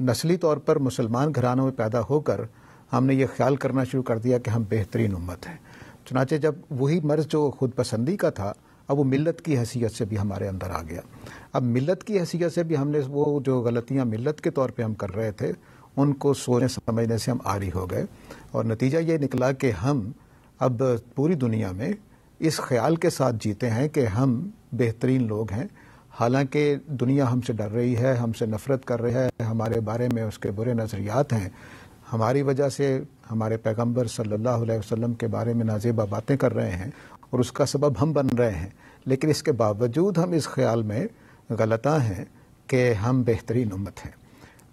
نسلی طور پر مسلمان گھرانوں میں پیدا ہو کر ہم نے یہ خیال کرنا شروع کر دیا کہ ہم بہترین امت ہیں. چنانچہ جب وہی مرض جو خود پسندی کا تھا اب وہ ملت کی حیثیت سے بھی ہمارے اندر آ گیا. اب ملت کی حیثیت سے بھی ہم نے وہ جو غلطیاں ملت کے طور پہ ہم کر رہے تھے ان کو سوچنے سمجھنے سے ہم عاری ہو گئے، اور نتیجہ یہ نکلا کہ ہم اب پوری دنیا میں اس خیال کے ساتھ جیتے ہیں کہ ہم بہترین لوگ ہیں، حالانکہ دنیا ہم سے ڈر رہی ہے، ہم سے نفرت کر رہی ہے، ہمارے بارے میں اس کے برے نظریات ہیں، ہماری وجہ سے ہمارے پیغمبر صلی اللہ علیہ وسلم کے بارے میں نازیبہ باتیں کر رہے ہیں اور اس کا سبب ہم بن رہے ہیں. لیکن اس کے باوجود ہم اس خیال میں غلطاں ہیں کہ ہم بہترین امت ہیں.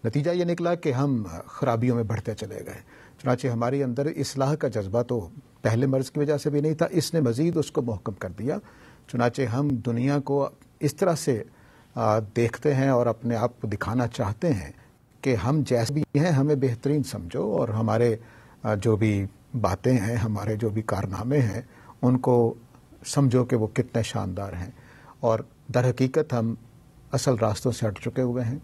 نتیجہ یہ نکلا کہ ہم خرابیوں میں بڑھتے چلے گئے. چنانچہ ہماری اندر اصلاح کا جذبہ تو پہلے مرض کی وجہ سے بھی نہیں تھا، اس نے مزید اس کو محکم کر دیا. چنانچہ ہم دنیا کو اس طرح سے دیکھتے ہیں اور اپنے آپ کو دکھانا چاہتے ہیں کہ ہم جیسے بھی ہیں ہمیں بہترین سمجھو، اور ہمارے جو بھی باتیں ہیں، ہمارے جو بھی کارنامے ہیں ان کو سمجھو کہ وہ کتنے شاندار ہیں. اور در حقیقت ہم اصل راستوں سے ہٹ چکے ہوئے ہیں.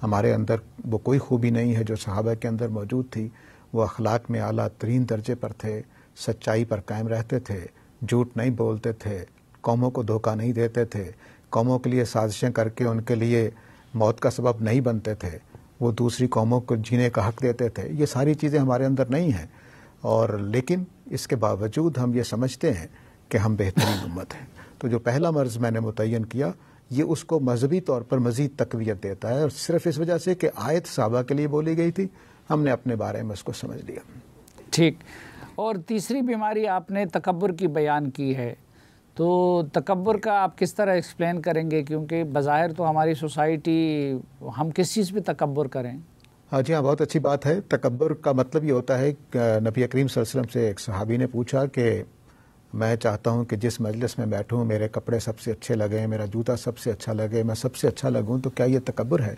ہمارے اندر وہ کوئی خوبی نہیں ہے جو صحابہ کے اندر موجود تھی. وہ اخلاق میں اعلیٰ ترین درجے پر تھے، سچائی پر قائم رہتے تھے، جھوٹ نہیں بولتے تھے، قوموں کو دھوکہ نہیں دیتے تھے، قوموں کے لیے سازشیں کر کے ان کے لیے موت کا سبب نہیں بنتے تھے، وہ دوسری قوموں کو جینے کا حق دیتے تھے. یہ ساری چیزیں ہمارے اندر نہیں ہیں، اور لیکن اس کے باوجود ہم یہ سمجھتے ہیں کہ ہم بہترین امت ہیں. تو جو پہلا مرض میں نے متعین کیا یہ اس کو مذہبی طور پر مزید تقویت دیتا ہے، اور صرف اس وجہ سے کہ آیت صحابہ کے لیے بولی گئی تھی ہم نے اپنے بارے میں اس کو سمجھ لیا. ٹھیک. اور تیسری بیماری آپ نے تکبر کی بیان کی ہے، تو تکبر کا آپ کس طرح ایکسپلین کریں گے؟ کیونکہ بظاہر تو ہماری سوسائٹی، ہم کس چیز پہ تکبر کریں؟ ہاں جی ہاں، بہت اچھی بات ہے. تکبر کا مطلب یہ ہوتا ہے کہ نبی کریم صلی اللہ علیہ وسلم سے ایک صحابی نے پوچھا کہ میں چاہتا ہوں کہ جس مجلس میں بیٹھوں میرے کپڑے سب سے اچھے لگیں، میرا جوتا سب سے اچھا لگے، میں سب سے اچھا لگوں، تو کیا یہ تکبر ہے؟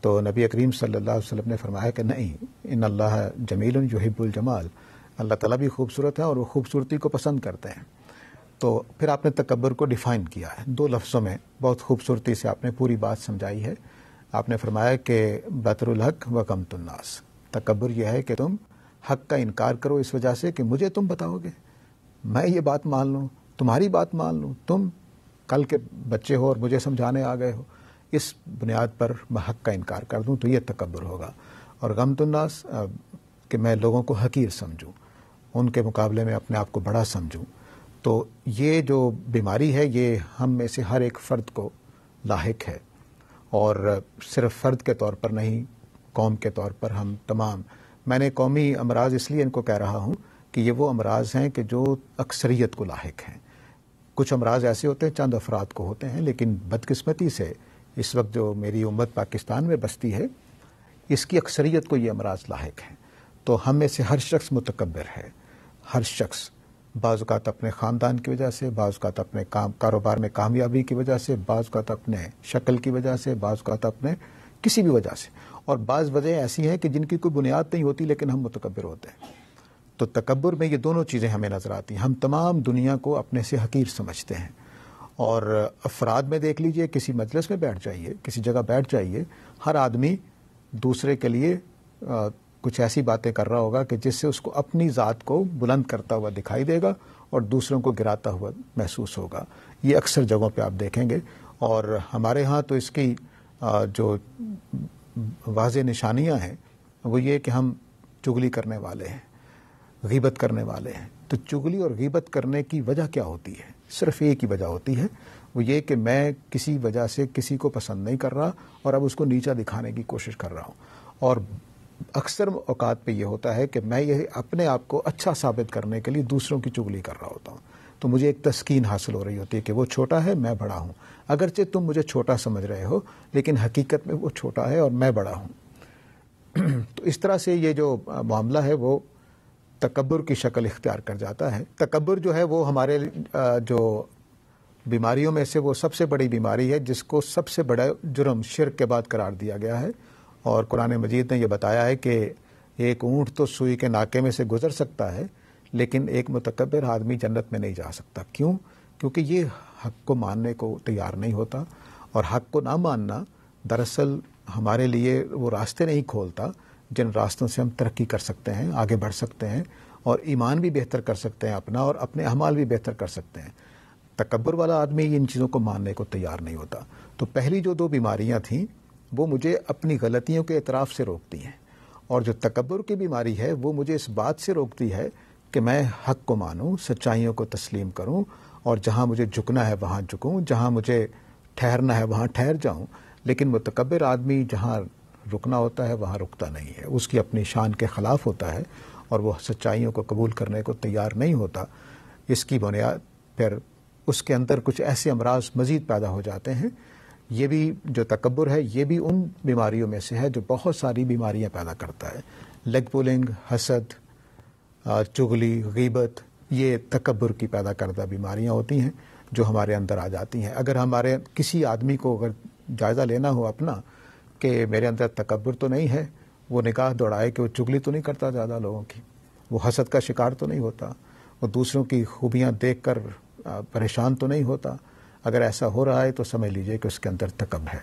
تو نبی کریم صلی اللہ علیہ وسلم نے فرمایا کہ نہیں، ان اللہ جمیل یحب الجمال، اللہ تعالیٰ بھی خوبصورت ہے اور وہ خوبصورتی کو پسند کرتے ہیں. تو پھر آپ نے تکبر کو ڈیفائن کیا ہے 2 لفظوں میں، بہت خوبصورتی سے آپ نے پوری بات سمجھائی ہے. آپ نے فرمایا کہ بطر الحق و غمت الناس، تکبر یہ ہے کہ تم حق کا انکار کرو اس وجہ سے کہ مجھے تم بتاؤ گے، میں یہ بات مان لوں، تمہاری بات مان لوں، تم کل کے بچے ہو اور مجھے سمجھانے آ گئے ہو، اس بنیاد پر میں حق کا انکار کر دوں، تو یہ تکبر ہوگا. اور غمت الناس کہ میں لوگوں کو حقیر سمجھوں، ان کے مقابلے میں اپنے آپ کو بڑا سمجھوں. تو یہ جو بیماری ہے یہ ہم میں سے ہر ایک فرد کو لاحق ہے، اور صرف فرد کے طور پر نہیں، قوم کے طور پر ہم تمام. میں نے قومی امراض اس لیے ان کو کہہ رہا ہوں کہ یہ وہ امراض ہیں کہ جو اکثریت کو لاحق ہیں. کچھ امراض ایسے ہوتے ہیں چند افراد کو ہوتے ہیں، لیکن بدقسمتی سے اس وقت جو میری امت پاکستان میں بستی ہے اس کی اکثریت کو یہ امراض لاحق ہیں. تو ہم میں سے ہر شخص متکبر ہے، ہر شخص، بعض اوقات اپنے خاندان کی وجہ سے، بعض اوقات اپنے کاروبار میں کامیابی کی وجہ سے، بعض اوقات اپنے شکل کی وجہ سے، بعض اوقات اپنے کسی بھی وجہ سے، اور بعض وجہیں ایسی ہیں کہ جن کی کوئی بنیاد نہیں ہوتی لیکن ہم متکبر ہوتے ہیں. تو تکبر میں یہ دونوں چیزیں ہمیں نظر آتی ہیں. ہم تمام دنیا کو اپنے سے حقیر سمجھتے ہیں، اور افراد میں دیکھ لیجئے، کسی مجلس میں بیٹھ جائیے، کسی جگہ بیٹھ جائیے، ہر آدمی دوسرے کے لیے کچھ ایسی باتیں کر رہا ہوگا کہ جس سے اس کو اپنی ذات کو بلند کرتا ہوا دکھائی دے گا اور دوسروں کو گراتا ہوا محسوس ہوگا. یہ اکثر جگہوں پہ آپ دیکھیں گے. اور ہمارے ہاں تو اس کی جو واضح نشانیاں ہیں وہ یہ کہ ہم چغلی کرنے والے ہیں، غیبت کرنے والے ہیں. تو چغلی اور غیبت کرنے کی وجہ کیا ہوتی ہے؟ صرف ایک ہی وجہ ہوتی ہے، وہ یہ کہ میں کسی وجہ سے کسی کو پسند نہیں کر رہا اور اب اس کو نیچا دکھانے کی کوشش کر رہا ہوں. اور اکثر اوقات پہ یہ ہوتا ہے کہ میں یہ اپنے آپ کو اچھا ثابت کرنے کے لیے دوسروں کی چغلی کر رہا ہوتا ہوں. تو مجھے ایک تسکین حاصل ہو رہی ہوتی ہے کہ وہ چھوٹا ہے، میں بڑا ہوں. اگرچہ تم مجھے چھوٹا سمجھ رہے ہو لیکن حقیقت میں وہ چھوٹا ہے اور میں بڑا ہوں. تو اس طرح سے یہ جو معاملہ ہے وہ تکبر کی شکل اختیار کر جاتا ہے. تکبر جو ہے وہ ہمارے جو بیماریوں میں سے وہ سب سے بڑی بیماری ہے، جس کو سب سے بڑا جرم شرک کے بعد قرار دیا گیا ہے. اور قرآن مجید نے یہ بتایا ہے کہ ایک اونٹ تو سوئی کے ناکے میں سے گزر سکتا ہے لیکن ایک متکبر آدمی جنت میں نہیں جا سکتا. کیوں؟ کیونکہ یہ حق کو ماننے کو تیار نہیں ہوتا، اور حق کو نہ ماننا دراصل ہمارے لیے وہ راستے نہیں کھولتا جن راستوں سے ہم ترقی کر سکتے ہیں، آگے بڑھ سکتے ہیں اور ایمان بھی بہتر کر سکتے ہیں اپنا، اور اپنے اعمال بھی بہتر کر سکتے ہیں۔ تکبر والا آدمی ان چیزوں کو ماننے کو تیار نہیں ہوتا۔ تو پہلی جو 2 بیماریاں تھیں وہ مجھے اپنی غلطیوں کے اعتراف سے روکتی ہیں، اور جو تکبر کی بیماری ہے وہ مجھے اس بات سے روکتی ہے کہ میں حق کو مانوں، سچائیوں کو تسلیم کروں، اور جہاں مجھے جھکنا ہے وہاں جھکوں، جہاں مجھے ٹھہرنا ہے وہاں ٹھہر جاؤں۔ لیکن متکبر آدمی جہاں رکنا ہوتا ہے وہاں رکتا نہیں ہے، اس کی اپنی شان کے خلاف ہوتا ہے اور وہ سچائیوں کو قبول کرنے کو تیار نہیں ہوتا۔ اس کی بنیاد پھر اس کے اندر کچھ ایسے امراض مزید پیدا ہو جاتے ہیں۔ یہ بھی جو تکبر ہے یہ بھی ان بیماریوں میں سے ہے جو بہت ساری بیماریاں پیدا کرتا ہے۔ لیگ پولنگ، حسد، چغلی، غیبت، یہ تکبر کی پیدا کردہ بیماریاں ہوتی ہیں جو ہمارے اندر آ جاتی ہیں۔ اگر ہمارے کسی آدمی کو اگر جائزہ لینا ہو اپنا کہ میرے اندر تکبر تو نہیں ہے، وہ نگاہ دوڑائے کہ وہ چغلی تو نہیں کرتا زیادہ لوگوں کی، وہ حسد کا شکار تو نہیں ہوتا، وہ دوسروں کی خوبیاں دیکھ کر پریشان تو نہیں ہوتا۔ اگر ایسا ہو رہا ہے تو سمجھ لیجئے کہ اس کے اندر تکبر ہے،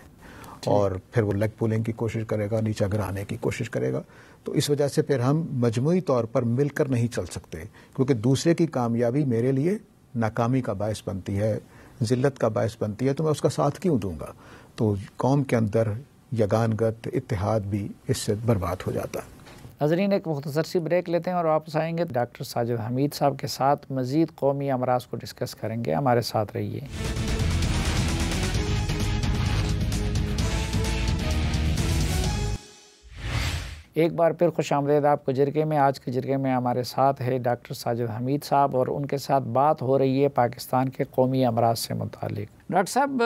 اور پھر وہ لیگ پولنگ کی کوشش کرے گا، نیچا گرانے کی کوشش کرے گا۔ تو اس وجہ سے پھر ہم مجموعی طور پر مل کر نہیں چل سکتے، کیونکہ دوسرے کی کامیابی میرے لیے ناکامی کا باعث بنتی ہے، ذلت کا باعث بنتی ہے، تو میں اس کا ساتھ کیوں دوں گا؟ تو قوم کے اندر یگانگت اتحاد بھی اس سے برباد ہو جاتا ہے۔ ناظرین، ایک مختصر سی بریک لیتے ہیں اور واپس آئیں گے ڈاکٹر ساجد حمید صاحب کے ساتھ مزید قومی امراض کو ڈسکس کریں گے۔ ہمارے ساتھ رہیے۔ ایک بار پھر خوش آمدید آپ کو جرگے میں۔ آج کے جرگے میں ہمارے ساتھ ہے ڈاکٹر ساجد حمید صاحب، اور ان کے ساتھ بات ہو رہی ہے پاکستان کے قومی امراض سے متعلق۔ ڈاکٹر صاحب،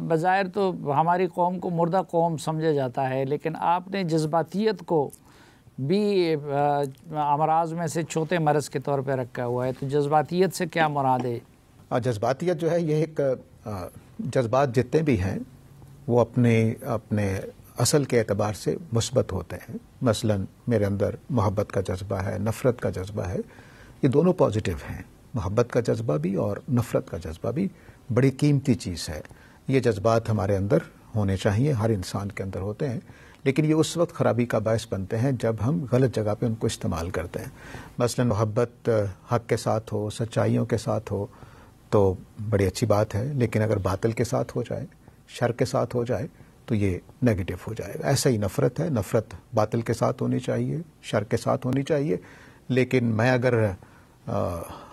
بظاہر تو ہماری قوم کو مردہ قوم سمجھا جاتا ہے، لیکن آپ نے جذباتیت کو بھی امراض میں سے چوتھے مرض کے طور پہ رکھا ہوا ہے، تو جذباتیت سے کیا مراد ہے؟ جذباتیت جو ہے یہ ایک جذبات جتنے بھی ہیں وہ اپنے اصل کے اعتبار سے مثبت ہوتے ہیں۔ مثلا میرے اندر محبت کا جذبہ ہے، نفرت کا جذبہ ہے، یہ دونوں پازیٹیو ہیں۔ محبت کا جذبہ بھی اور نفرت کا جذبہ بھی بڑی قیمتی چیز ہے۔ یہ جذبات ہمارے اندر ہونے چاہیے، ہر انسان کے اندر ہوتے ہیں، لیکن یہ اس وقت خرابی کا باعث بنتے ہیں جب ہم غلط جگہ پہ ان کو استعمال کرتے ہیں۔ مثلا محبت حق کے ساتھ ہو، سچائیوں کے ساتھ ہو تو بڑی اچھی بات ہے، لیکن اگر باطل کے ساتھ ہو جائے، شر کے ساتھ ہو جائے تو یہ نیگیٹو ہو جائے گا۔ ایسا ہی نفرت ہے، نفرت باطل کے ساتھ ہونی چاہیے، شر کے ساتھ ہونی چاہیے، لیکن میں اگر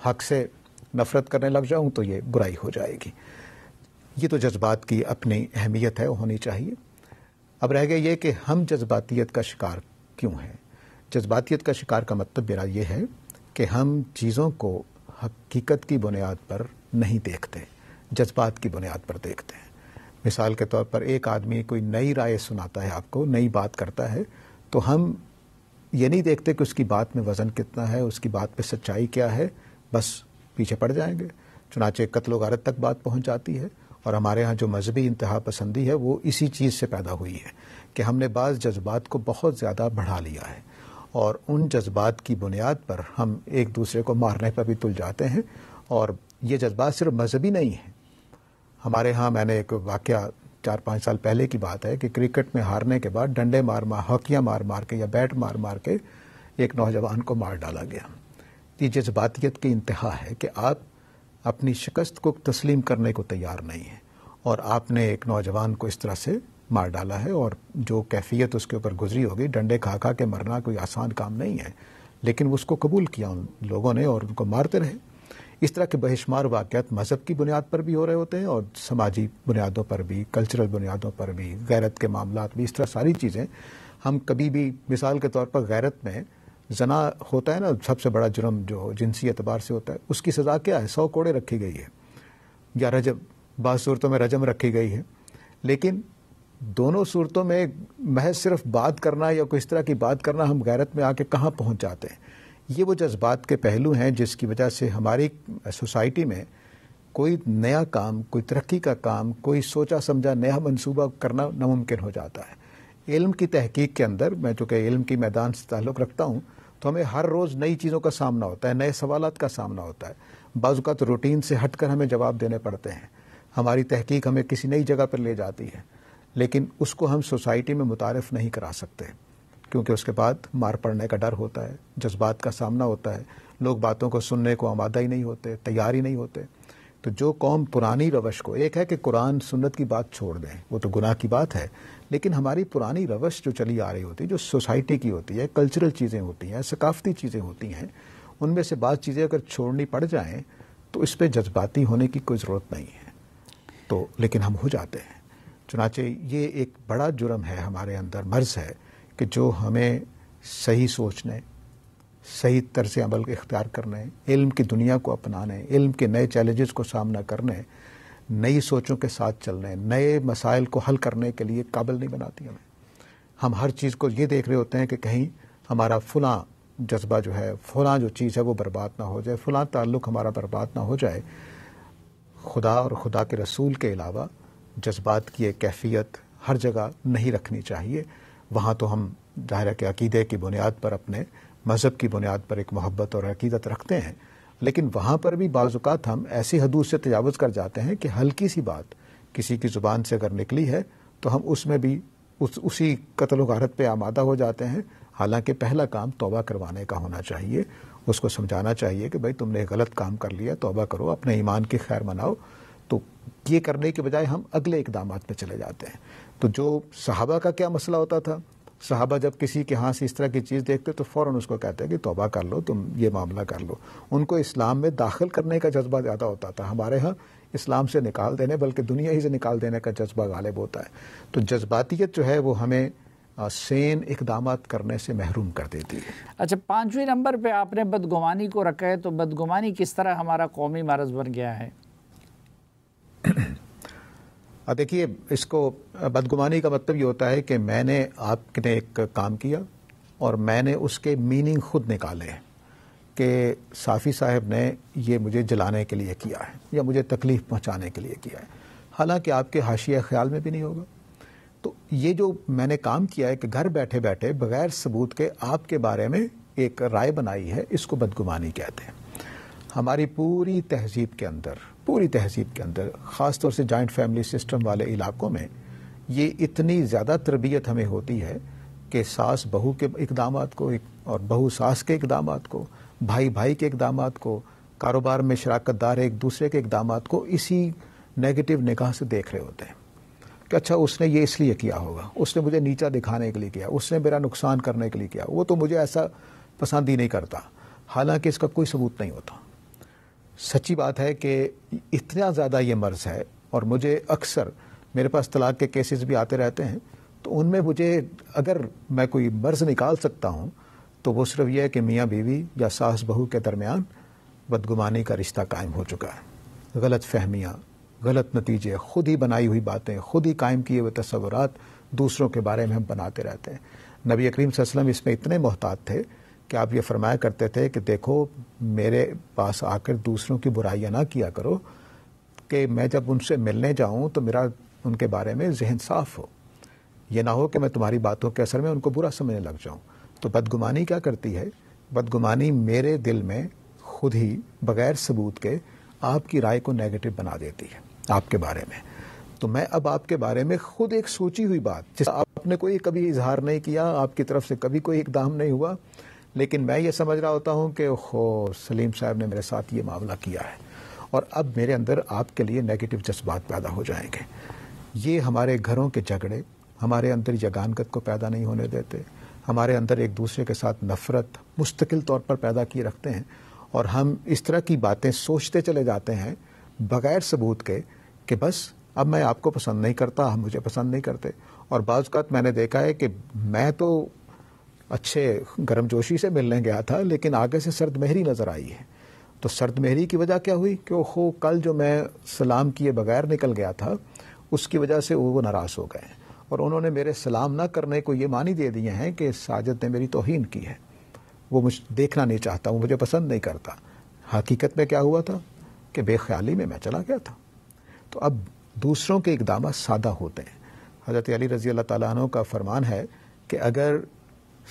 حق سے نفرت کرنے لگ جاؤں تو یہ برائی ہو جائے گی۔ یہ تو جذبات کی اپنی اہمیت ہے، وہ ہونی چاہیے۔ اب رہ گیا یہ کہ ہم جذباتیت کا شکار کیوں ہیں۔ جذباتیت کا شکار کا مطلب میرا یہ ہے کہ ہم چیزوں کو حقیقت کی بنیاد پر نہیں دیکھتے، جذبات کی بنیاد پر دیکھتے ہیں۔ مثال کے طور پر ایک آدمی کوئی نئی رائے سناتا ہے، آپ کو نئی بات کرتا ہے، تو ہم یہ نہیں دیکھتے کہ اس کی بات میں وزن کتنا ہے، اس کی بات پہ سچائی کیا ہے، بس پیچھے پڑ جائیں گے۔ چنانچہ قتل و غارت تک بات پہنچ جاتی ہے، اور ہمارے ہاں جو مذہبی انتہا پسندی ہے وہ اسی چیز سے پیدا ہوئی ہے کہ ہم نے بعض جذبات کو بہت زیادہ بڑھا لیا ہے، اور ان جذبات کی بنیاد پر ہم ایک دوسرے کو مارنے پر بھی تل جاتے ہیں۔ اور یہ جذبات صرف مذہبی نہیں ہیں۔ ہمارے ہاں میں نے ایک واقعہ 4-5 سال پہلے کی بات ہے کہ کرکٹ میں ہارنے کے بعد ڈنڈے ہاکیاں مار کے یا بیٹ مار کے ایک نوجوان کو مار ڈالا گیا۔ یہ جذباتیت کی انتہا ہے کہ آپ اپنی شکست کو تسلیم کرنے کو تیار نہیں ہیں، اور آپ نے ایک نوجوان کو اس طرح سے مار ڈالا ہے، اور جو کیفیت اس کے اوپر گزری ہوگی، ڈنڈے کھا کے مرنا کوئی آسان کام نہیں ہے، لیکن اس کو قبول کیا ان لوگوں نے اور ان کو مارتے رہے۔ اس طرح کے بے شمار واقعات مذہب کی بنیاد پر بھی ہو رہے ہوتے ہیں، اور سماجی بنیادوں پر بھی، کلچرل بنیادوں پر بھی، غیرت کے معاملات بھی، اس طرح ساری چیزیں۔ ہم کبھی بھی مثال کے طور پر غیرت میں زنا ہوتا ہے نا، سب سے بڑا جرم جو جنسی اعتبار سے ہوتا ہے، اس کی سزا کیا ہے؟ 100 کوڑے رکھی گئی ہے، یا رجم، بعض صورتوں میں رجم رکھی گئی ہے۔ لیکن دونوں صورتوں میں محض صرف بات کرنا یا کوئی اس طرح کی بات کرنا، ہم غیرت میں آ کے کہاں پہنچ جاتے ہیں۔ یہ وہ جذبات کے پہلو ہیں جس کی وجہ سے ہماری سوسائٹی میں کوئی نیا کام، کوئی ترقی کا کام، کوئی سوچا سمجھا نیا منصوبہ کرنا ناممکن ہو جاتا ہے۔ علم کی تحقیق کے اندر، میں چونکہ علم کی میدان سے تعلق رکھتا ہوں، تو ہمیں ہر روز نئی چیزوں کا سامنا ہوتا ہے، نئے سوالات کا سامنا ہوتا ہے۔ بعض اوقات روٹین سے ہٹ کر ہمیں جواب دینے پڑتے ہیں، ہماری تحقیق ہمیں کسی نئی جگہ پر لے جاتی ہے۔ لیکن اس کو ہم سوسائٹی میں متعارف نہیں کرا سکتے، کیونکہ اس کے بعد مار پڑنے کا ڈر ہوتا ہے، جذبات کا سامنا ہوتا ہے، لوگ باتوں کو سننے کو آمادہ ہی نہیں ہوتے، تیار ہی نہیں ہوتے۔ تو جو قوم پرانی روش کو، ایک ہے کہ قرآن سنت کی بات چھوڑ دیں، وہ تو گناہ کی بات ہے، لیکن ہماری پرانی روش جو چلی آ رہی ہوتی ہے، جو سوسائٹی کی ہوتی ہے، کلچرل چیزیں ہوتی ہیں، ثقافتی چیزیں ہوتی ہیں، ان میں سے بعض چیزیں اگر چھوڑنی پڑ جائیں تو اس پہ جذباتی ہونے کی کوئی ضرورت نہیں ہے، تو لیکن ہم ہو جاتے ہیں۔ چنانچہ یہ ایک بڑا جرم ہے ہمارے اندر، مرض ہے کہ جو ہمیں صحیح سوچنے، صحیح طرز عمل اختیار کرنے، علم کی دنیا کو اپنانے، علم کے نئے چیلنجز کو سامنا کرنے، نئی سوچوں کے ساتھ چلنے، نئے مسائل کو حل کرنے کے لیے قابل نہیں بناتی ہمیں۔ ہم ہر چیز کو یہ دیکھ رہے ہوتے ہیں کہ کہیں ہمارا فلاں جذبہ جو ہے، فلاں جو چیز ہے وہ برباد نہ ہو جائے، فلاں تعلق ہمارا برباد نہ ہو جائے۔ خدا اور خدا کے رسول کے علاوہ جذبات کی ایک کیفیت ہر جگہ نہیں رکھنی چاہیے۔ وہاں تو ہم ظاہر ہے کہ عقیدے کی بنیاد پر، اپنے مذہب کی بنیاد پر ایک محبت اور عقیدت رکھتے ہیں، لیکن وہاں پر بھی بعض اوقات ہم ایسی حدود سے تجاوز کر جاتے ہیں کہ ہلکی سی بات کسی کی زبان سے اگر نکلی ہے تو ہم اس میں بھی اسی قتل و غارت پہ آمادہ ہو جاتے ہیں، حالانکہ پہلا کام توبہ کروانے کا ہونا چاہیے۔ اس کو سمجھانا چاہیے کہ بھائی تم نے غلط کام کر لیا، توبہ کرو، اپنے ایمان کی خیر مناؤ۔ تو یہ کرنے کے بجائے ہم اگلے اقدامات پہ چلے جاتے ہیں۔ تو جو صحابہ کا کیا مسئلہ ہوتا تھا، صحابہ جب کسی کے ہاں سے اس طرح کی چیز دیکھتے تو فوراً اس کو کہتے ہیں کہ توبہ کر لو، تم یہ معاملہ کر لو۔ ان کو اسلام میں داخل کرنے کا جذبہ زیادہ ہوتا تھا، ہمارے ہاں اسلام سے نکال دینے بلکہ دنیا ہی سے نکال دینے کا جذبہ غالب ہوتا ہے۔ تو جذباتیت جو ہے وہ ہمیں سین اقدامات کرنے سے محروم کر دیتی ہے۔ اچھا، 5ویں نمبر پہ آپ نے بدگمانی کو رکھا ہے، تو بدگمانی کس طرح ہمارا قومی مرض بن گیا ہے؟ دیکھیے، اس کو بدگمانی کا مطلب یہ ہوتا ہے کہ میں نے، آپ نے ایک کام کیا اور میں نے اس کے میننگ خود نکالے کہ صافی صاحب نے یہ مجھے جلانے کے لیے کیا ہے یا مجھے تکلیف پہنچانے کے لیے کیا ہے، حالانکہ آپ کے حاشیہ خیال میں بھی نہیں ہوگا۔ تو یہ جو میں نے کام کیا ہے کہ گھر بیٹھے بیٹھے بغیر ثبوت کے آپ کے بارے میں ایک رائے بنائی ہے، اس کو بدگمانی کہتے ہیں۔ ہماری پوری تہذیب کے اندر خاص طور سے جوائنٹ فیملی سسٹم والے علاقوں میں یہ اتنی زیادہ تربیت ہمیں ہوتی ہے کہ ساس بہو کے اقدامات کو اور بہو ساس کے اقدامات کو، بھائی بھائی کے اقدامات کو، کاروبار میں شراکت دار ایک دوسرے کے اقدامات کو اسی نیگیٹو نگاہ سے دیکھ رہے ہوتے ہیں کہ اچھا اس نے یہ اس لیے کیا ہوگا، اس نے مجھے نیچا دکھانے کے لیے کیا، اس نے میرا نقصان کرنے کے لیے کیا، وہ تو مجھے ایسا پسند ہی نہیں کرتا، حالانکہ اس کا کوئی ثبوت نہیں ہوتا۔ سچی بات ہے کہ اتنا زیادہ یہ مرض ہے، اور مجھے اکثر میرے پاس طلاق کے کیسز بھی آتے رہتے ہیں، تو ان میں مجھے اگر میں کوئی مرض نکال سکتا ہوں تو وہ صرف یہ ہے کہ میاں بیوی یا ساس بہو کے درمیان بدگمانی کا رشتہ قائم ہو چکا ہے، غلط فہمیاں، غلط نتیجے، خود ہی بنائی ہوئی باتیں، خود ہی قائم کیے ہوئے تصورات دوسروں کے بارے میں ہم بناتے رہتے ہیں۔ نبی کریم صلی اللہ علیہ وسلم اس میں اتنے محتاط تھے کہ آپ یہ فرمایا کرتے تھے کہ دیکھو میرے پاس آ کر دوسروں کی برائیاں نہ کیا کرو، کہ میں جب ان سے ملنے جاؤں تو میرا ان کے بارے میں ذہن صاف ہو، یہ نہ ہو کہ میں تمہاری باتوں کے اثر میں ان کو برا سمجھنے لگ جاؤں۔ تو بدگمانی کیا کرتی ہے؟ بدگمانی میرے دل میں خود ہی بغیر ثبوت کے آپ کی رائے کو نیگیٹو بنا دیتی ہے آپ کے بارے میں۔ تو میں اب آپ کے بارے میں خود ایک سوچی ہوئی بات، جس آپ نے کوئی کبھی اظہار نہیں کیا، آپ کی طرف سے کبھی کوئی اقدام نہیں ہوا، لیکن میں یہ سمجھ رہا ہوتا ہوں کہ سلیم صاحب نے میرے ساتھ یہ معاملہ کیا ہے، اور اب میرے اندر آپ کے لیے نیگیٹو جذبات پیدا ہو جائیں گے۔ یہ ہمارے گھروں کے جھگڑے ہمارے اندر یگانگت کو پیدا نہیں ہونے دیتے، ہمارے اندر ایک دوسرے کے ساتھ نفرت مستقل طور پر پیدا کیے رکھتے ہیں، اور ہم اس طرح کی باتیں سوچتے چلے جاتے ہیں بغیر ثبوت کے کہ بس اب میں آپ کو پسند نہیں کرتا، ہم مجھے پسند نہیں کرتے۔ اور بعض اوقات میں نے دیکھا ہے کہ میں تو اچھے گرم جوشی سے ملنے گیا تھا، لیکن آگے سے سرد مہری نظر آئی ہے۔ تو سرد مہری کی وجہ کیا ہوئی کہ کل جو میں سلام کیے بغیر نکل گیا تھا، اس کی وجہ سے وہ ناراض ہو گئے، اور انہوں نے میرے سلام نہ کرنے کو یہ معنی دے دیے ہیں کہ ساجد نے میری توہین کی ہے، وہ مجھے دیکھنا نہیں چاہتا، وہ مجھے پسند نہیں کرتا۔ حقیقت میں کیا ہوا تھا کہ بے خیالی میں چلا گیا تھا۔ تو اب دوسروں کے اقدامات سادہ ہوتے ہیں۔ حضرت علی رضی اللہ تعالیٰ عنہ کا فرمان ہے کہ اگر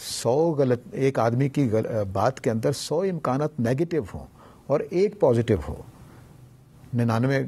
100 ایک آدمی کی بات کے اندر 100 امکانات نیگیٹو ہوں اور ایک پازیٹو ہو، 99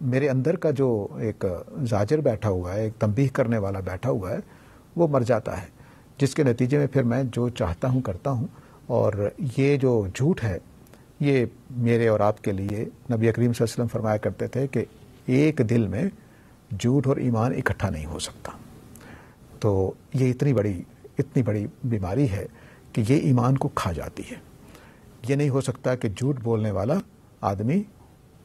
میرے اندر کا جو ایک زاجر بیٹھا ہوا ہے، ایک تنبیہ کرنے والا بیٹھا ہوا ہے، وہ مر جاتا ہے، جس کے نتیجے میں پھر میں جو چاہتا ہوں کرتا ہوں. اور یہ جو جھوٹ ہے یہ میرے اور آپ کے لیے نبی کریم صلی اللہ علیہ وسلم فرمایا کرتے تھے کہ ایک دل میں جھوٹ اور ایمان اکٹھا نہیں ہو سکتا. تو یہ اتنی بڑی بیماری ہے کہ یہ ایمان کو کھا جاتی ہے. یہ نہیں ہو سکتا کہ جھوٹ بولنے والا آدمی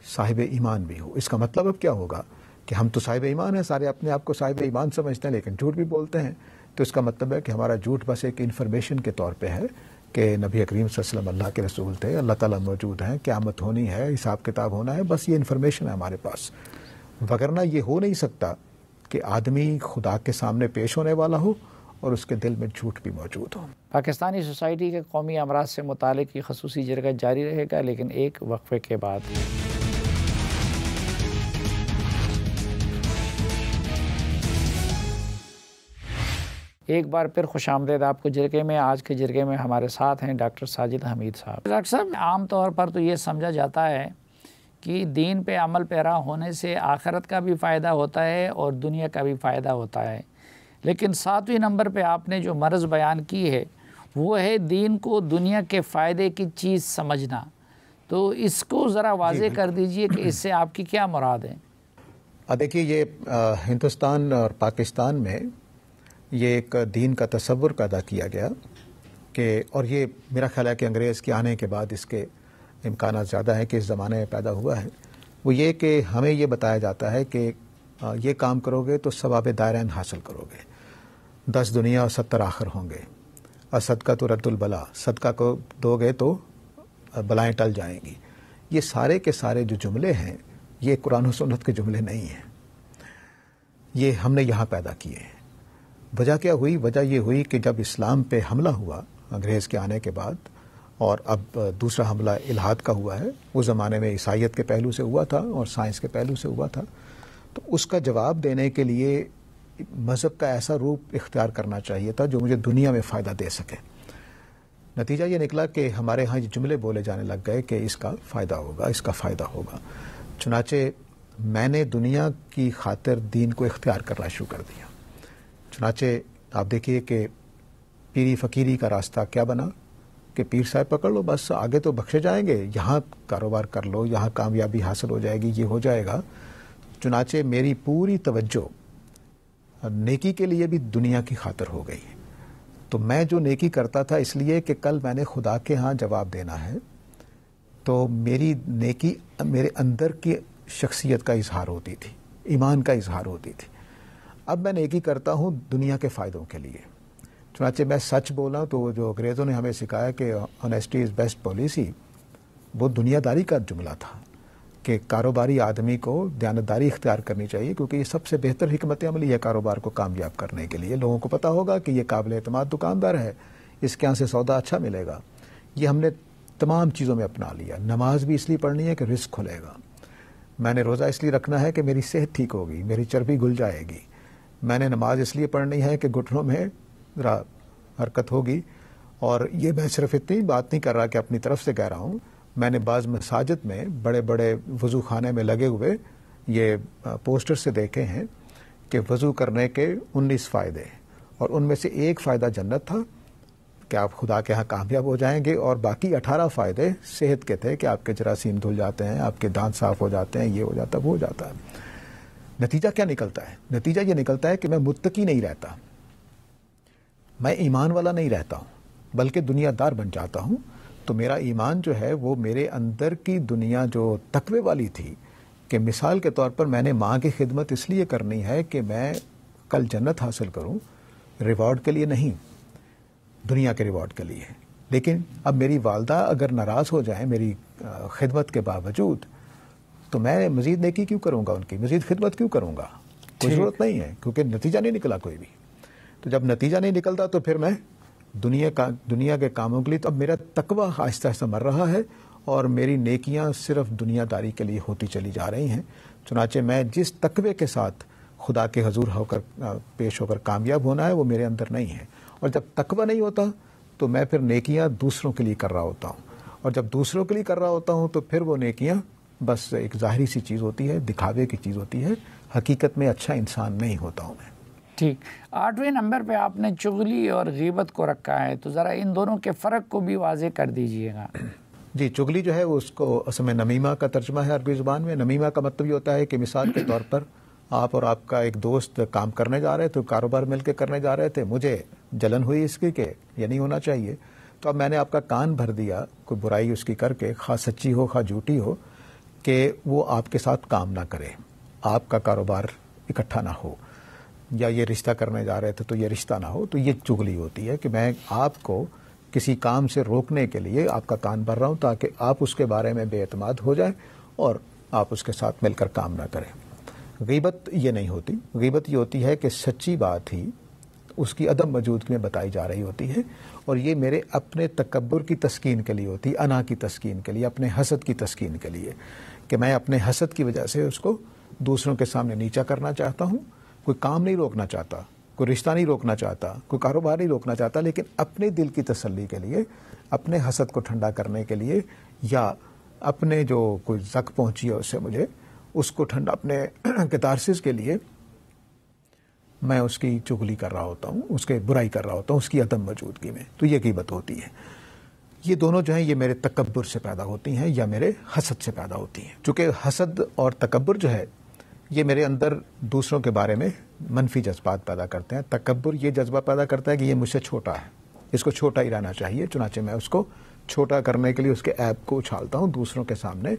صاحب ایمان بھی ہو. اس کا مطلب اب کیا ہوگا کہ ہم تو صاحب ایمان ہیں، سارے اپنے آپ کو صاحب ایمان سمجھتے ہیں لیکن جھوٹ بھی بولتے ہیں. تو اس کا مطلب ہے کہ ہمارا جھوٹ بس ایک انفارمیشن کے طور پہ ہے کہ نبی کریم صلی اللہ علیہ وسلم اللہ کے رسول تھے، اللہ تعالیٰ موجود ہیں، قیامت ہونی ہے، حساب کتاب ہونا ہے، بس یہ انفارمیشن ہے ہمارے پاس. وگرنہ یہ ہو نہیں سکتا کہ آدمی خدا کے سامنے پیش ہونے والا ہو اور اس کے دل میں جھوٹ بھی موجود ہو. پاکستانی سوسائٹی کے قومی امراض سے متعلق یہ خصوصی جرگہ جاری رہے گا، لیکن ایک وقفے کے بعد. ایک بار پھر خوش آمدید آپ کو جرگے میں. آج کے جرگے میں ہمارے ساتھ ہیں ڈاکٹر ساجد حمید صاحب. ڈاکٹر صاحب، عام طور پر تو یہ سمجھا جاتا ہے کہ دین پہ عمل پیرا ہونے سے آخرت کا بھی فائدہ ہوتا ہے اور دنیا کا بھی فائدہ ہوتا ہے، لیکن 7ویں نمبر پہ آپ نے جو مرض بیان کی ہے وہ ہے دین کو دنیا کے فائدے کی چیز سمجھنا. تو اس کو ذرا واضح کر دیجئے کہ اس سے آپ کی کیا مراد ہے؟ دیکھیے، یہ ہندوستان اور پاکستان میں یہ ایک دین کا تصور پیدا کیا گیا کہ، اور یہ میرا خیال ہے کہ انگریز کے آنے کے بعد اس کے امکانات زیادہ ہیں کہ اس زمانے میں پیدا ہوا ہے. وہ یہ کہ ہمیں یہ بتایا جاتا ہے کہ یہ کام کرو گے تو ثواب دائرین حاصل کرو گے، 10 دنیا اور 70 آخر ہوں گے، اور صدقہ تو رد البلا، صدقہ کو دو گے تو بلائیں ٹل جائیں گی. یہ سارے کے سارے جو جملے ہیں یہ قرآن و سنت کے جملے نہیں ہیں، یہ ہم نے یہاں پیدا کیے ہیں. وجہ کیا ہوئی؟ وجہ یہ ہوئی کہ جب اسلام پہ حملہ ہوا انگریز کے آنے کے بعد، اور اب دوسرا حملہ الحاد کا ہوا ہے، اس زمانے میں عیسائیت کے پہلو سے ہوا تھا اور سائنس کے پہلو سے ہوا تھا، تو اس کا جواب دینے کے لیے مذہب کا ایسا روپ اختیار کرنا چاہیے تھا جو مجھے دنیا میں فائدہ دے سکے. نتیجہ یہ نکلا کہ ہمارے ہاں یہ جملے بولے جانے لگ گئے کہ اس کا فائدہ ہوگا، اس کا فائدہ ہوگا. چنانچہ میں نے دنیا کی خاطر دین کو اختیار کرنا شروع کر دیا. چنانچہ آپ دیکھیے کہ پیری فقیری کا راستہ کیا بنا کہ پیر صاحب پکڑ لو، بس آگے تو بخشے جائیں گے، یہاں کاروبار کر لو، یہاں کامیابی حاصل ہو جائے گی، یہ ہو جائے گا. چنانچہ میری پوری توجہ نیکی کے لیے بھی دنیا کی خاطر ہو گئی. تو میں جو نیکی کرتا تھا اس لیے کہ کل میں نے خدا کے ہاں جواب دینا ہے، تو میری نیکی میرے اندر کی شخصیت کا اظہار ہوتی تھی، ایمان کا اظہار ہوتی تھی. اب میں نیکی کرتا ہوں دنیا کے فائدوں کے لیے. چنانچہ میں سچ بولا تو جو انگریزوں نے ہمیں سکھایا کہ آنیسٹی از بیسٹ پالیسی، وہ دنیا داری کا جملہ تھا کہ کاروباری آدمی کو دیانتداری اختیار کرنی چاہیے، کیونکہ یہ سب سے بہتر حکمت عملی ہے کاروبار کو کامیاب کرنے کے لیے. لوگوں کو پتہ ہوگا کہ یہ قابل اعتماد دکاندار ہے، اس کے یہاں سے سودا اچھا ملے گا. یہ ہم نے تمام چیزوں میں اپنا لیا. نماز بھی اس لیے پڑھنی ہے کہ رزق کھلے گا. میں نے روزہ اس لیے رکھنا ہے کہ میری صحت ٹھیک ہوگی، میری چربی گل جائے گی. میں نے نماز اس لیے پڑھنی ہے کہ گھٹنوں میں ذرا حرکت ہوگی. اور یہ میں صرف اتنی بات نہیں کر رہا کہ اپنی طرف سے کہہ رہا ہوں، میں نے بعض مساجد میں بڑے بڑے وضو خانے میں لگے ہوئے یہ پوسٹر سے دیکھے ہیں کہ وضو کرنے کے 19 فائدے، اور ان میں سے ایک فائدہ جنت تھا کہ آپ خدا کے ہاں کامیاب ہو جائیں گے، اور باقی 18 فائدے صحت کے تھے کہ آپ کے جراثیم دھل جاتے ہیں، آپ کے دانت صاف ہو جاتے ہیں، یہ ہو جاتا ہے، وہ ہو جاتا ہے. نتیجہ کیا نکلتا ہے؟ نتیجہ یہ نکلتا ہے کہ میں متقی نہیں رہتا، میں ایمان والا نہیں رہتا ہوں، بلکہ دنیا دار بن جاتا ہوں. تو میرا ایمان جو ہے وہ میرے اندر کی دنیا جو تقوی والی تھی کہ مثال کے طور پر میں نے ماں کی خدمت اس لیے کرنی ہے کہ میں کل جنت حاصل کروں، ریوارڈ کے لیے نہیں، دنیا کے ریوارڈ کے لیے. لیکن اب میری والدہ اگر ناراض ہو جائیں میری خدمت کے باوجود، تو میں مزید نیکی کیوں کروں گا، ان کی مزید خدمت کیوں کروں گا؟ کوئی ضرورت نہیں ہے، کیونکہ نتیجہ نہیں نکلا کوئی بھی. تو جب نتیجہ نہیں نکلتا تو پھر میں دنیا کے کاموں کے لیے، تو اب میرا تقوی آہستہ آہستہ مر رہا ہے اور میری نیکیاں صرف دنیا داری کے لیے ہوتی چلی جا رہی ہیں. چنانچہ میں جس تقوی کے ساتھ خدا کے حضور ہو کر پیش ہو کر کامیاب ہونا ہے وہ میرے اندر نہیں ہے. اور جب تقوی نہیں ہوتا تو میں پھر نیکیاں دوسروں کے لیے کر رہا ہوتا ہوں، اور جب دوسروں کے لیے کر رہا ہوتا ہوں تو پھر وہ نیکیاں بس ایک ظاہری سی چیز ہوتی ہے، دکھاوے کی چیز ہوتی ہے، حقیقت میں اچھا انسان نہیں ہوتا ہوں میں۔ ٹھیک، 8ویں نمبر پہ آپ نے چغلی اور غیبت کو رکھا ہے، تو ذرا ان دونوں کے فرق کو بھی واضح کر دیجئے گا۔ جی، چغلی جو ہے اس کو اصل میں نمیمہ کا ترجمہ ہے عربی زبان میں۔ نمیمہ کا مطلب یہ ہوتا ہے کہ مثال کے طور پر آپ اور آپ کا ایک دوست کام کرنے جا رہے تھے، کاروبار مل کے کرنے جا رہے تھے، مجھے جلن ہوئی اس کی کہ یہ نہیں ہونا چاہیے، تو اب میں نے آپ کا کان بھر دیا کوئی برائی اس کی کر کے، خواہ سچی ہو خواہ جھوٹی ہو، کہ وہ آپ کے ساتھ کام نہ کرے، آپ کا کاروبار اکٹھا نہ ہو، یا یہ رشتہ کرنے جا رہے تھے تو یہ رشتہ نہ ہو، تو یہ چغلی ہوتی ہے کہ میں آپ کو کسی کام سے روکنے کے لیے آپ کا کان بھر رہا ہوں تاکہ آپ اس کے بارے میں بے اعتماد ہو جائیں اور آپ اس کے ساتھ مل کر کام نہ کریں۔ غیبت یہ نہیں ہوتی، غیبت یہ ہوتی ہے کہ سچی بات ہی اس کی عدم موجودگی میں بتائی جا رہی ہوتی ہے، اور یہ میرے اپنے تکبر کی تسکین کے لیے ہوتی ہے، انا کی تسکین کے لیے، اپنے حسد کی تسکین کے لیے، کہ میں اپنے حسد کی وجہ سے اس کو دوسروں کے سامنے نیچا کرنا چاہتا ہوں۔ کوئی کام نہیں روکنا چاہتا، کوئی رشتہ نہیں روکنا چاہتا، کوئی کاروبار نہیں روکنا چاہتا، لیکن اپنے دل کی تسلی کے لیے، اپنے حسد کو ٹھنڈا کرنے کے لیے، یا اپنے جو کوئی زخم پہنچی ہے اس سے مجھے، اس کو ٹھنڈا، اپنے کتارسس کے لیے میں اس کی چغلی کر رہا ہوتا ہوں، اس کے برائی کر رہا ہوتا ہوں اس کی عدم موجودگی میں، تو یہ غیبت ہوتی ہے۔ یہ دونوں جو ہیں یہ میرے تکبر سے پیدا ہوتی ہیں یا میرے حسد سے پیدا ہوتی ہیں۔ چونکہ حسد اور تکبر جو ہے یہ میرے اندر دوسروں کے بارے میں منفی جذبات پیدا کرتے ہیں۔ تکبر یہ جذبہ پیدا کرتا ہے کہ یہ مجھ سے چھوٹا ہے، اس کو چھوٹا ہی رہنا چاہیے، چنانچہ میں اس کو چھوٹا کرنے کے لیے اس کے عیب کو اچھالتا ہوں دوسروں کے سامنے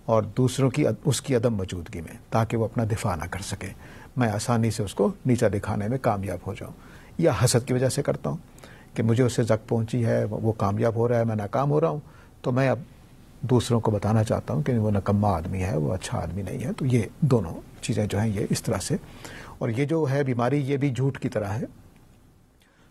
اور دوسروں کی اس کی عدم موجودگی میں، تاکہ وہ اپنا دفاع نہ کر سکے، میں آسانی سے اس کو نیچا دکھانے میں کامیاب ہو جاؤں۔ یا حسد کی وجہ سے کرتا ہوں کہ مجھے اس سے زخم پہنچی ہے، وہ کامیاب ہو رہا ہے، میں ناکام ہو رہا ہوں، تو میں اب دوسروں کو بتانا چاہتا ہوں کہ وہ نکما آدمی ہے، وہ اچھا آدمی نہیں ہے۔ تو یہ دونوں چیزیں جو ہیں یہ اس طرح سے، اور یہ جو ہے بیماری یہ بھی جھوٹ کی طرح ہے۔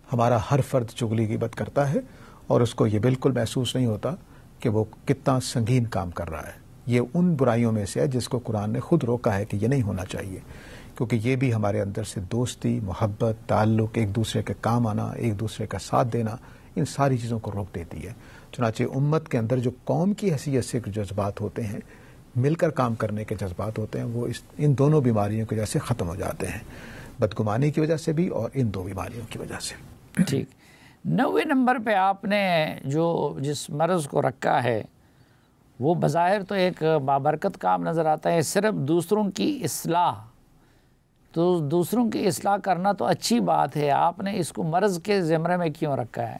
ہمارا ہر فرد چغلی غیبت کرتا ہے اور اس کو یہ بالکل محسوس نہیں ہوتا کہ وہ کتنا سنگین کام کر رہا ہے۔ یہ ان برائیوں میں سے ہے جس کو قرآن نے خود روکا ہے کہ یہ نہیں ہونا چاہیے، کیونکہ یہ بھی ہمارے اندر سے دوستی، محبت، تعلق، ایک دوسرے کے کام آنا، ایک دوسرے کا ساتھ دینا، ان ساری چیزوں کو روک دیتی ہے۔ چنانچہ امت کے اندر جو قوم کی حیثیت سے جذبات ہوتے ہیں، مل کر کام کرنے کے جذبات ہوتے ہیں، وہ ان دونوں بیماریوں کی وجہ سے ختم ہو جاتے ہیں، بدگمانی کی وجہ سے بھی اور ان دو بیماریوں کی وجہ سے۔ ٹھیک، 9ویں نمبر پہ آپ نے جس مرض کو رکھا ہے وہ بظاہر تو ایک بابرکت کام نظر آتا ہے، صرف دوسروں کی اصلاح، تو دوسروں کی اصلاح کرنا تو اچھی بات ہے، آپ نے اس کو مرض کے زمرے میں کیوں رکھا ہے؟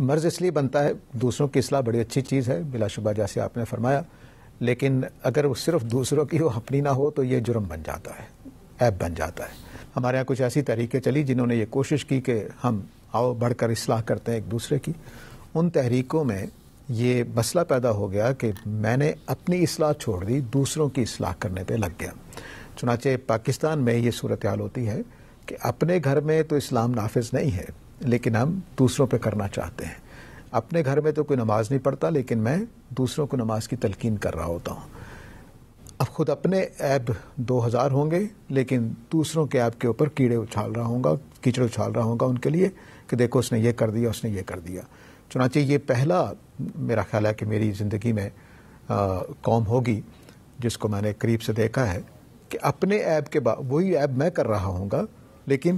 مرض اس لیے بنتا ہے، دوسروں کی اصلاح بڑی اچھی چیز ہے بلا شبہ جیسے آپ نے فرمایا، لیکن اگر وہ صرف دوسروں کی ہو، اپنی نہ ہو، تو یہ جرم بن جاتا ہے، عیب بن جاتا ہے۔ ہمارے یہاں کچھ ایسی تحریکیں چلی جنہوں نے یہ کوشش کی کہ ہم آؤ بڑھ کر اصلاح کرتے ہیں ایک دوسرے کی۔ ان تحریکوں میں یہ مسئلہ پیدا ہو گیا کہ میں نے اپنی اصلاح چھوڑ دی، دوسروں کی اصلاح کرنے پہ لگ گیا۔ چنانچہ پاکستان میں یہ صورتحال ہوتی ہے کہ اپنے گھر میں تو اسلام نافذ نہیں ہے، لیکن ہم دوسروں پہ کرنا چاہتے ہیں۔ اپنے گھر میں تو کوئی نماز نہیں پڑھتا، لیکن میں دوسروں کو نماز کی تلقین کر رہا ہوتا ہوں۔ اب خود اپنے عیب 2000 ہوں گے، لیکن دوسروں کے عیب کے اوپر کیچڑ اچھال رہا ہوں گا ان کے لیے کہ دیکھو اس نے یہ کر دیا، اس نے یہ کر دیا۔ چنانچہ یہ پہلا میرا خیال ہے کہ میری زندگی میں قوم ہوگی جس کو میں نے قریب سے دیکھا ہے کہ اپنے عیب کے وہی عیب میں کر رہا ہوں گا، لیکن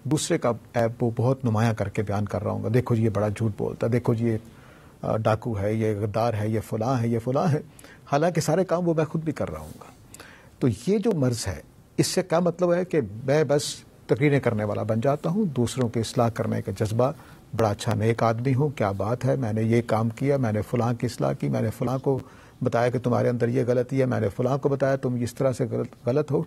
دوسرے کا عیب وہ بہت نمایاں کر کے بیان کر رہا ہوں گا، دیکھو جی یہ بڑا جھوٹ بولتا ہے، دیکھو جی یہ ڈاکو ہے، یہ غدار ہے، یہ فلاں ہے، یہ فلاں ہے، حالانکہ سارے کام وہ میں خود بھی کر رہا ہوں گا۔ تو یہ جو مرض ہے، اس سے کیا مطلب ہے کہ میں بس تقریریں کرنے والا بن جاتا ہوں، دوسروں کی اصلاح کرنے کا جذبہ، بڑا اچھا نیک آدمی ہوں، کیا بات ہے، میں نے یہ کام کیا، میں نے فلاں کی اصلاح کی، میں نے فلاں کو بتایا کہ تمہارے اندر یہ غلطی ہے، میں نے فلاں کو بتایا تم اس طرح سے غلط ہو،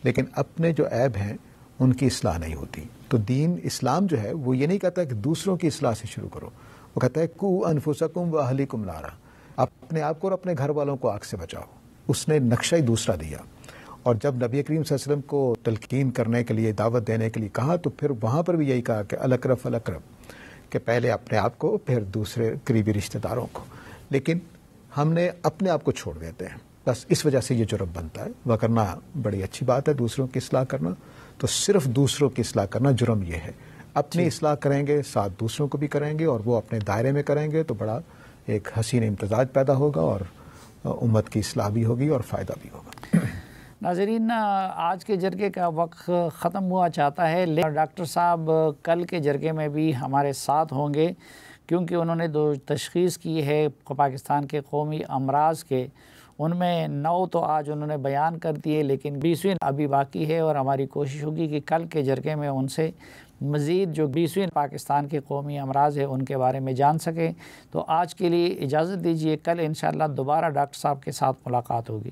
لیکن اپنے جو عیب ہیں ان کی اصلاح نہیں ہوتی۔ تو دین اسلام جو ہے وہ یہ نہیں کہتا کہ دوسروں کی اصلاح سے شروع کرو، وہ کہتا ہے کو انفسکم و اہلیکم نارا، اپنے آپ کو اور اپنے گھر والوں کو آگ سے بچاؤ۔ اس نے نقشہ ہی دوسرا دیا، اور جب نبی کریم صلی اللہ علیہ وسلم کو تلقین کرنے کے لیے، دعوت دینے کے لیے کہا، تو پھر وہاں پر بھی یہی کہا کہ الاقرب فالاقرب، کہ پہلے اپنے آپ کو پھر دوسرے قریبی رشتہ داروں کو، لیکن ہم نے اپنے آپ کو چھوڑ دیتے ہیں، بس اس وجہ سے یہ جرم بنتا ہے۔ وہ کرنا بڑی اچھی بات ہے، دوسروں کی اصلاح کرنا، تو صرف دوسروں کی اصلاح کرنا جرم یہ ہے۔ اپنی اصلاح کریں گے، ساتھ دوسروں کو بھی کریں گے، اور وہ اپنے دائرے میں کریں گے، تو بڑا ایک حسین امتزاج پیدا ہوگا، اور امت کی اصلاح بھی ہوگی اور فائدہ بھی ہوگا۔ ناظرین، آج کے جرگے کا وقت ختم ہوا چاہتا ہے، لیکن ڈاکٹر صاحب کل کے جرگے میں بھی ہمارے ساتھ ہوں گے، کیونکہ انہوں نے 2 تشخیص کی ہے پاکستان کے قومی امراض کے، ان میں 9 تو آج انہوں نے بیان کر دیے، لیکن 20ویں ابھی باقی ہے، اور ہماری کوشش ہوگی کہ کل کے جرگے میں ان سے مزید جو 20ویں پاکستان کے قومی امراض ہے ان کے بارے میں جان سکیں۔ تو آج کے لیے اجازت دیجیے، کل انشاءاللہ دوبارہ ڈاکٹر صاحب کے ساتھ ملاقات ہوگی۔